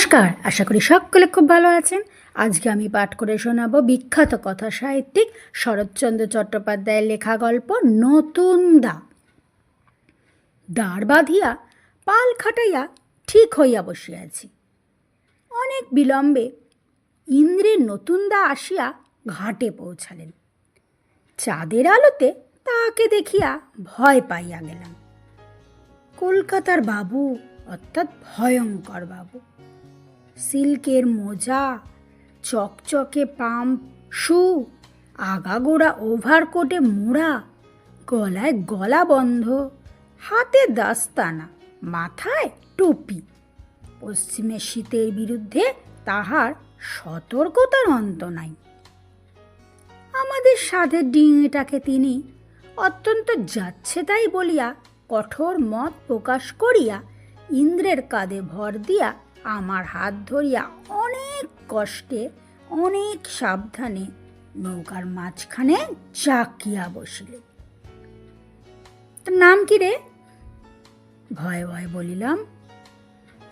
নমস্কার, আশা করি সকলে খুব ভালো আছেন। আজকে আমি পাঠ করে শোনাবো বিখ্যাত কথা সাহিত্যিক শরৎচন্দ্র চট্টোপাধ্যায়ের লেখা গল্প নতুন দা। দাঁড় বাঁধিয়া পাল খাটাইয়া ঠিক হইয়া বসিয়াছি। অনেক বিলম্বে ইন্দ্রের নতুন দা আসিয়া ঘাটে পৌঁছালেন। চাঁদের আলোতে তাহাকে দেখিয়া ভয় পাইয়া গেলাম। কলকাতার বাবু অর্থাৎ ভয়ঙ্কর বাবু। সিল্কের মোজা, চকচকে পাম্প শু, আগাগোড়া ওভারকোটে মোড়া, গলায় গলা বন্ধ, হাতে দাস্তানা, মাথায় টুপি। পশ্চিমের শীতের বিরুদ্ধে তাহার সতর্কতার অন্ত নাই। আমাদের সাধের ডিঙিটাকে তিনি অত্যন্ত যাচ্ছে তাই বলিয়া কঠোর মত প্রকাশ করিয়া ইন্দ্রের কাঁধে ভর দিয়া আমার হাত ধরিয়া অনেক কষ্টে অনেক সাবধানে নৌকার মাঝখানে চাকিয়া বসিলেন। তোর নাম কি রে? ভয়ে ভয়ে বলিলাম,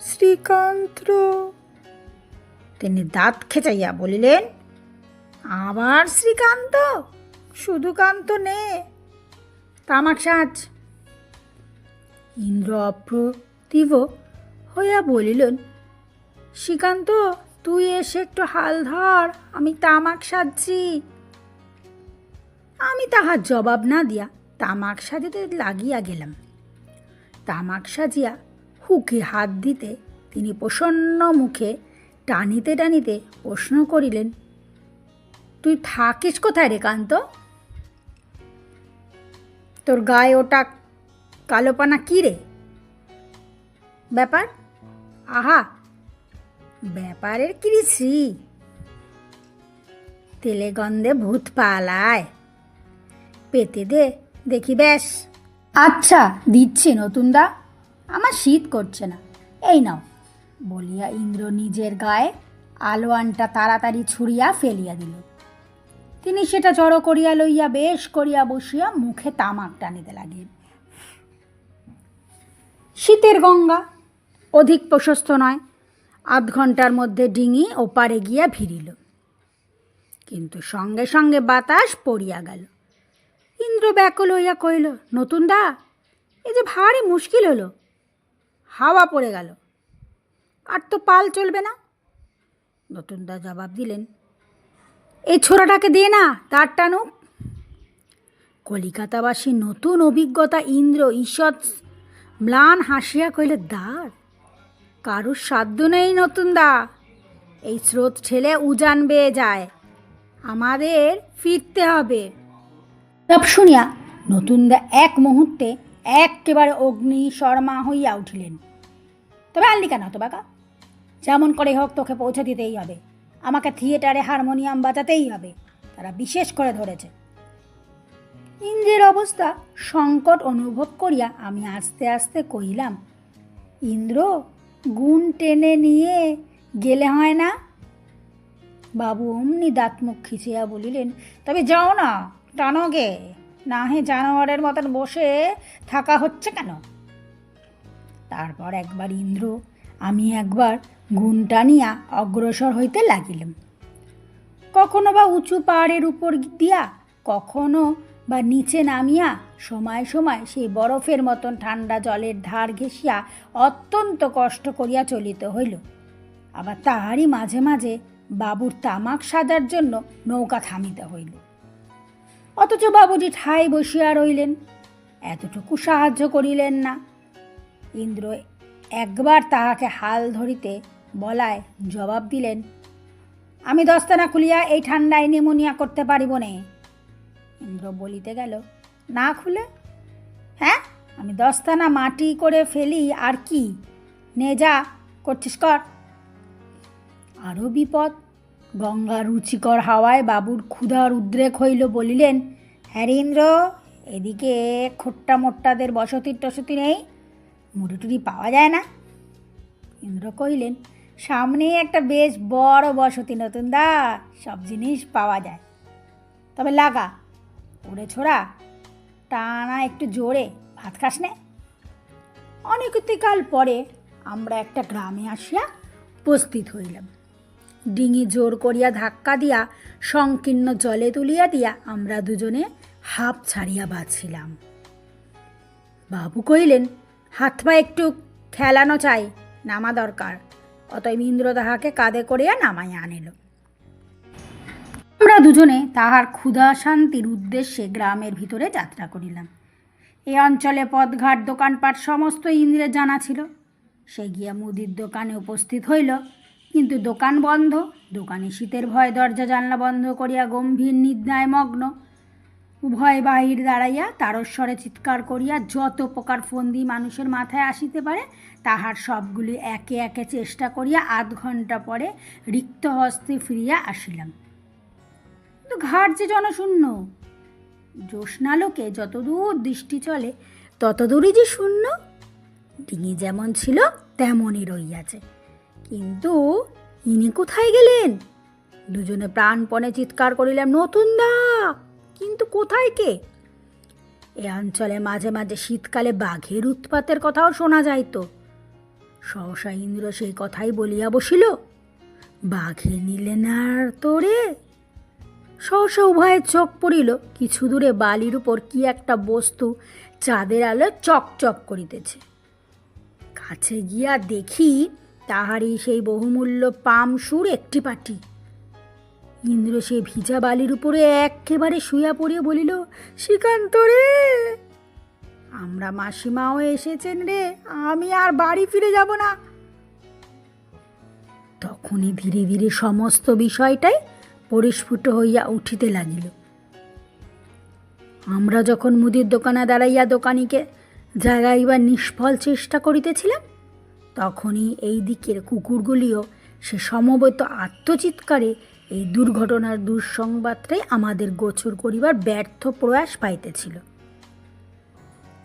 শ্রীকান্ত। তিনি দাঁত খেঁচাইয়া বলিলেন, আবার শ্রীকান্ত? শুধু কান্ত নে, তামাক সাজ। ইন্দ্র অপ্রতিভ হইয়া বলিলেন, শ্রীকান্ত তুই এসে একটু হাল ধর, আমি তামাক সাজছি। আমি তাহার জবাব না দিয়া তামাক সাজিতে লাগিয়া গেলাম। তামাক সাজিয়া হুকে হাত দিতে তিনি প্রসন্ন মুখে টানিতে টানিতে প্রশ্ন করিলেন, তুই থাকিস কোথায় রে কান্ত? তোর গায়ে ওটা কালোপানা কি রে? ব্যাপার? আহা, ব্যাপারের কৃষি, তেলে গন্ধে ভূত পালায়, পেতে দে দেখি। ব্যাস, আচ্ছা দিচ্ছি নতুন দা, আমার শীত করছে না, এই নাও বলিয়া ইন্দ্র নিজের গায়ে আলোয়ানটা তাড়াতাড়ি ছুঁড়িয়া ফেলিয়া দিল। তিনি সেটা জড়ো করিয়া লইয়া বেশ করিয়া বসিয়া মুখে তামাক টানিতে লাগিলেন। শীতের গঙ্গা অধিক প্রশস্ত নয়, আধ ঘন্টার মধ্যে ডিঙি ওপারে গিয়া ভিড়িল, কিন্তু সঙ্গে সঙ্গে বাতাস পড়িয়া গেল। ইন্দ্র ব্যাকুল হইয়া কহিল, নতুন দা, এই যে ভারী মুশকিল হলো, হাওয়া পড়ে গেল, আর তো পাল চলবে না। নতুন দা জবাব দিলেন, এই ছোড়াটাকে দে না, তার টানুক। কলিকাতাবাসী নতুন অভিজ্ঞতা ইন্দ্র ঈষৎ ম্লান হাসিয়া কহিল, দাঁড়, কারুর সাধ্য নেই নতুন দা, এই স্রোত ঠেলে উজান বেয়ে যায়, আমাদের ফিরতে হবে। সব শুনিয়া নতুন দা এক মুহূর্তে একেবারে অগ্নি শর্মা হইয়া উঠিলেন। তবে আনলি কেন তো বাকা? যেমন করে হোক তোকে পৌঁছে দিতেই হবে, আমাকে থিয়েটারে হারমোনিয়াম বাজাতেই হবে, তারা বিশেষ করে ধরেছে। ইন্দ্রের অবস্থা সংকট অনুভব করিয়া আমি আস্তে আস্তে কহিলাম, ইন্দ্র, গুণ টেনে নিয়ে গেলে হয় না? বাবু অমনি দাঁত মুখ খিচিয়া বলিলেন, তবে যাও না, টানো গে, না হে জানোয়ারের মতন বসে থাকা হচ্ছে কেন? তারপর একবার ইন্দ্র আমি একবার গুণ টানিয়া অগ্রসর হইতে লাগিলাম। কখনো বা উঁচু পাহাড়ের উপর দিয়া, কখনো বা নিচে নামিয়া সময় সময় সেই বরফের মতন ঠান্ডা জলের ধার ঘেঁষিয়া অত্যন্ত কষ্ট করিয়া চলিতে হইল। আবার তাহারই মাঝে মাঝে বাবুর তামাক সাজার জন্য নৌকা থামিতে হইল। অথচ বাবুজি ঠাই বসিয়া রইলেন, এতটুকু সাহায্য করিলেন না। ইন্দ্র একবার তাহাকে হাল ধরিতে বলায় জবাব দিলেন, আমি দস্তানা খুলিয়া এই ঠান্ডায় নিমোনিয়া করতে পারিব নে। ইন্দ্র বলিতে গেল, না খুলে? হ্যাঁ, আমি দস্তানা মাটি করে ফেলি আর কি, নে যা করছিস কর। আরও বিপদ, গঙ্গার রুচিকর হাওয়ায় বাবুর ক্ষুধার উদ্রেক হইল। বলিলেন, হ্যাঁ ইন্দ্র, এদিকে খোট্টা মোট্টাদের বসতি টসতি নেই, মুড়ি টুড়ি পাওয়া যায় না? ইন্দ্র কহিলেন, সামনেই একটা বেশ বড় বসতি নতুন দা, সব জিনিস পাওয়া যায়, তবে লাগা ওরে ছোড়া, টানা একটু জোরে ভাত খাস নে। অনেকতিকাল পরে আমরা একটা গ্রামে আসিয়া উপস্থিত হইলাম। ডিঙি জোর করিয়া ধাক্কা দিয়া সংকীর্ণ জলে তুলিয়া দিয়া আমরা দুজনে হাঁপ ছাড়িয়া বাঁচিলাম। বাবু কইলেন, হাত পা একটু খেলানো চাই, নামা দরকার। অতএব ইন্দ্র তাহাকে কাঁধে করিয়া নামাইয়া আনিল। আমরা দুজনে তাহার ক্ষুধা শান্তির উদ্দেশ্যে গ্রামের ভিতরে যাত্রা করিলাম। এই অঞ্চলে পথঘাট দোকানপাট সমস্ত ইন্দ্রের জানা ছিল। সে গিয়া মুদির দোকানে উপস্থিত হইল, কিন্তু দোকান বন্ধ। দোকানে শীতের ভয় দরজা জানলা বন্ধ করিয়া গম্ভীর নিদ্রায় মগ্ন। উভয় বাহির দাঁড়াইয়া তারস্বরে চিৎকার করিয়া যত প্রকার ফন্দি মানুষের মাথায় আসিতে পারে তাহার সবগুলি একে একে চেষ্টা করিয়া ৮ ঘণ্টা পরে রিক্ত হস্তে ফিরিয়া আসিলাম। কিন্তু ঘাট যে জনশূন্য। জ্যোৎস্নালোকে যতদূর দৃষ্টি চলে ততদূরই যে শূন্য। ডিঙি যেমন ছিল তেমনই রইয়াছে, কিন্তু ইনি কোথায় গেলেন? দুজনে প্রাণপণে চিৎকার করিলাম, নতুন দা! কিন্তু কোথায় কে? এ অঞ্চলে মাঝে মাঝে শীতকালে বাঘের উৎপাতের কথাও শোনা যাইত। সহসা ইন্দ্র সেই কথাই বলিয়া বসিল, বাঘে নিলে না তোরে। সহসা উভয়ের চোখ পড়িল কিছু দূরে বালির উপর কি একটা বস্তু চাঁদের আলো চকচক করিতেছে। কাছে গিয়া দেখি তাহারই সেই বহুমূল্য পামসুর একটি পাটি। ইন্দ্র সে ভিজা বালির উপরে একেবারে শুইয়া পড়িয়া বলিল, শ্রীকান্ত রে, আমরা মাসিমাও এসেছেন রে, আমি আর বাড়ি ফিরে যাব না। তখনই ধীরে ধীরে সমস্ত বিষয়টাই পরিস্ফুট হইয়া উঠিতে লাগিল। আমরা যখন মুদির দোকানে দাঁড়াইয়া দোকানিকে জাগাইবার নিষ্ফল চেষ্টা করিতেছিলাম, তখনই এই দিকের কুকুরগুলিও সে সমবেত আত্মচিৎকারে এই দুর্ঘটনার দুঃসংবাদটাই আমাদের গোচর করিবার ব্যর্থ প্রয়াস পাইতেছিল।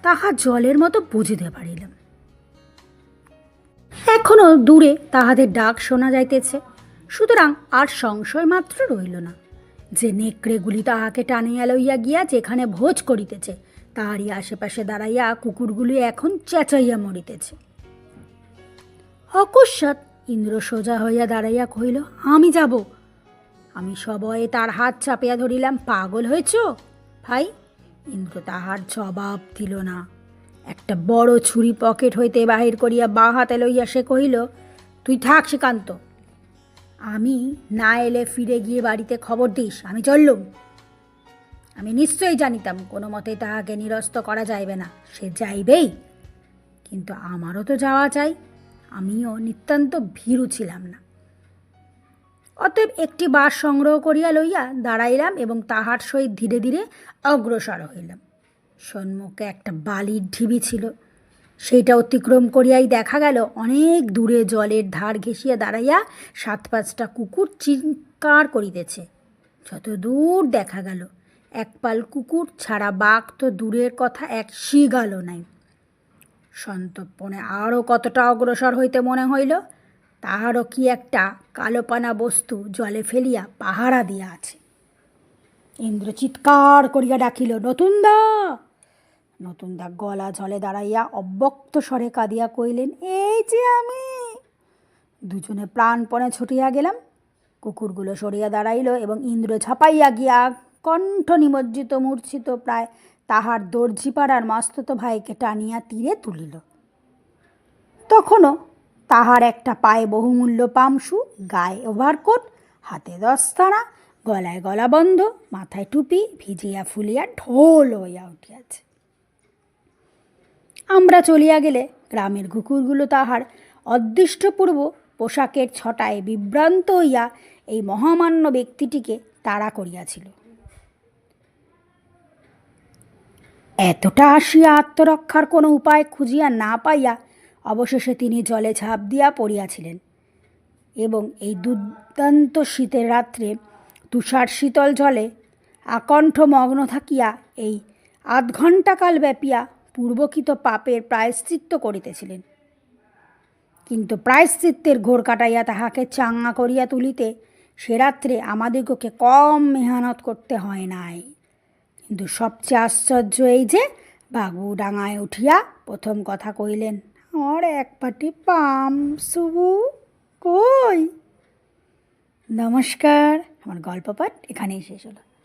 তাহা জলের মতো বুঝিতে পারিলাম। এখনো দূরে তাহাদের ডাক শোনা যাইতেছে, সুতরাং আর সংশয় মাত্র রইল না যে নেকড়েগুলি তাহাকে টানিয়া লইয়া গিয়া যেখানে ভোজ করিতেছে তাহারই আশেপাশে দাঁড়াইয়া কুকুরগুলি এখন চেঁচাইয়া মরিতেছে। অকস্মাৎ ইন্দ্র সোজা হইয়া দাঁড়াইয়া কহিল, আমি যাব। আমি সবয়ে তার হাত চাপিয়া ধরিলাম, পাগল হয়েছ ভাই? ইন্দ্র তাহার জবাব দিল না। একটা বড় ছুরি পকেট হইতে বাহির করিয়া বাঁ হাতে লইয়া সে কহিল, তুই থাক শ্রীকান্ত, আমি না এলে ফিরে গিয়ে বাড়িতে খবর দিস। আমি চললুম। আমি নিশ্চয়ই জানিতাম কোনো মতেই তাহাকে নিরস্ত করা যাইবে না, সে যাইবেই, কিন্তু আমারও তো যাওয়া চাই। আমিও নিতান্ত ভীরু ছিলাম না। অতএব একটি বাঁশ সংগ্রহ করিয়া লইয়া দাঁড়াইলাম এবং তাহার সহিত ধীরে ধীরে অগ্রসর হইলাম। সম্মুখে একটা বালির ঢিবি ছিল, সেইটা অতিক্রম করিয়াই দেখা গেল অনেক দূরে জলের ধার ঘেঁষিয়া দাঁড়াইয়া 7-5টা কুকুর চিৎকার করিতেছে। যত দূর দেখা গেল এক পাল কুকুর ছাড়া বাঘ তো দূরের কথা এক শিগালও নাই। সন্তর্পণে আরও কতটা অগ্রসর হইতে মনে হইল তাহারও কি একটা কালোপানা বস্তু জলে ফেলিয়া পাহারা দিয়া আছে। ইন্দ্র চিৎকার করিয়া ডাকিল, নতুন দা! নতুন দা গলা জলে দাঁড়াইয়া অব্যক্ত স্বরে কাঁদিয়া কইলেন, এই যে আমি। দুজনে প্রাণপণে ছুটিয়া গেলাম। কুকুরগুলো সরিয়া দাঁড়াইল এবং ইন্দ্র ঝাঁপাইয়া গিয়া কণ্ঠ নিমজ্জিত মূর্ছিত প্রায় তাহার দর্জিপাড়ার মস্তত ভাইকে টানিয়া তীরে তুলিল। তখনও তাহার একটা পায়ে বহুমূল্য পামসু, গায়ে ওভারকোট, হাতে দস্তানা, গলায় গলাবন্ধ, মাথায় টুপি ভিজিয়া ফুলিয়া ঢোল হইয়া উঠিয়াছে। আমরা চলিয়া গেলে গ্রামের কুকুরগুলো তাহার অদৃষ্টপূর্ব পোশাকের ছটায় বিভ্রান্ত হইয়া এই মহামান্য ব্যক্তিটিকে তাড়া করিয়াছিল। এতটা আসিয়া আত্মরক্ষার কোনো উপায় খুঁজিয়া না পাইয়া অবশেষে তিনি জলে ঝাঁপ দিয়া পড়িয়াছিলেন এবং এই দুর্দান্ত শীতের রাত্রে তুষার শীতল জলে আকণ্ঠ মগ্ন থাকিয়া এই ৮ ঘণ্টাকাল ব্যাপিয়া পূর্বকৃত পাপের প্রায়শ্চিত্ত করিতেছিলেন। কিন্তু প্রায়শ্চিত্তের ঘোর কাটাইয়া তাহাকে চাঙ্গা করিয়া তুলিতে সে রাত্রে আমাদিগকে কম মেহনত করতে হয় নাই। কিন্তু সবচেয়ে আশ্চর্য এই যে বাবু ডাঙায় উঠিয়া প্রথম কথা কহিলেন, আমার এক পাটি পাম শুবু। কই? নমস্কার, আমার গল্প পাঠ এখানেই শেষ হলো।